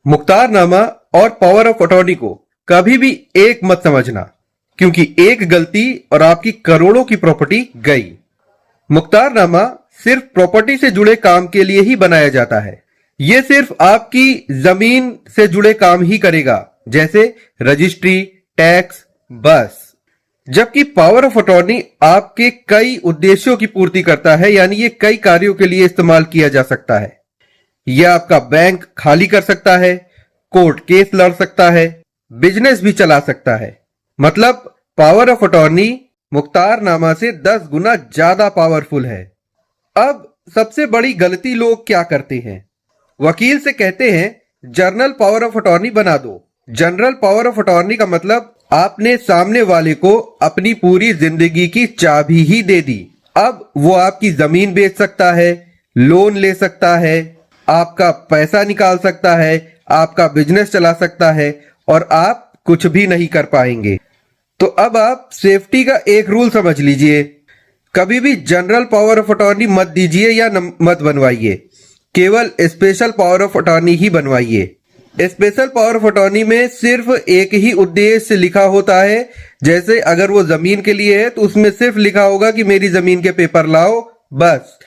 मुख्तारनामा और power of attorney को कभी भी एक मत समझना, क्योंकि एक गलती और आपकी करोड़ों की प्रॉपर्टी गई। मुख्तारनामा सिर्फ प्रॉपर्टी से जुड़े काम के लिए ही बनाया जाता है। यह सिर्फ आपकी जमीन से जुड़े काम ही करेगा, जैसे रजिस्ट्री, टैक्स, बस। जबकि पावर ऑफ अटॉर्नी आपके कई उद्देश्यों की पूर्ति करता है, यानी ये कई कार्यों के लिए इस्तेमाल किया जा सकता है। यह आपका बैंक खाली कर सकता है, कोर्ट केस लड़ सकता है, बिजनेस भी चला सकता है। मतलब पावर ऑफ अटॉर्नी मुख्तारनामा से 10 गुना ज्यादा पावरफुल है। अब सबसे बड़ी गलती लोग क्या करते हैं? वकील से कहते हैं जर्नल पावर ऑफ अटॉर्नी बना दो। जनरल पावर ऑफ अटॉर्नी का मतलब आपने सामने वाले को अपनी पूरी जिंदगी की चाबी ही दे दी। अब वो आपकी जमीन बेच सकता है, लोन ले सकता है, आपका पैसा निकाल सकता है, आपका बिजनेस चला सकता है और आप कुछ भी नहीं कर पाएंगे। तो अब आप सेफ्टी का एक रूल समझ लीजिए, कभी भी जनरल पावर ऑफ अटॉर्नी मत दीजिए या मत बनवाइए, केवल स्पेशल पावर ऑफ अटॉर्नी ही बनवाइए। स्पेशल पावर ऑफ अटॉर्नी में सिर्फ एक ही उद्देश्य लिखा होता है, जैसे अगर वो जमीन के लिए है तो उसमें सिर्फ लिखा होगा कि मेरी जमीन के पेपर लाओ, बस।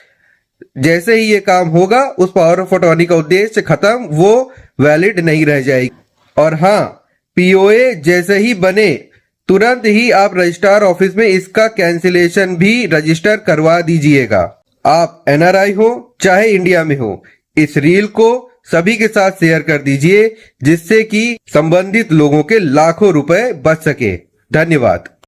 जैसे ही ये काम होगा उस पावर ऑफ अटॉर्नी का उद्देश्य खत्म, वो वैलिड नहीं रह जाएगी। और हाँ, पीओए जैसे ही बने तुरंत ही आप रजिस्ट्रार ऑफिस में इसका कैंसिलेशन भी रजिस्टर करवा दीजिएगा। आप एनआरआई हो चाहे इंडिया में हो, इस रील को सभी के साथ शेयर कर दीजिए, जिससे कि संबंधित लोगों के लाखों रुपए बच सके। धन्यवाद।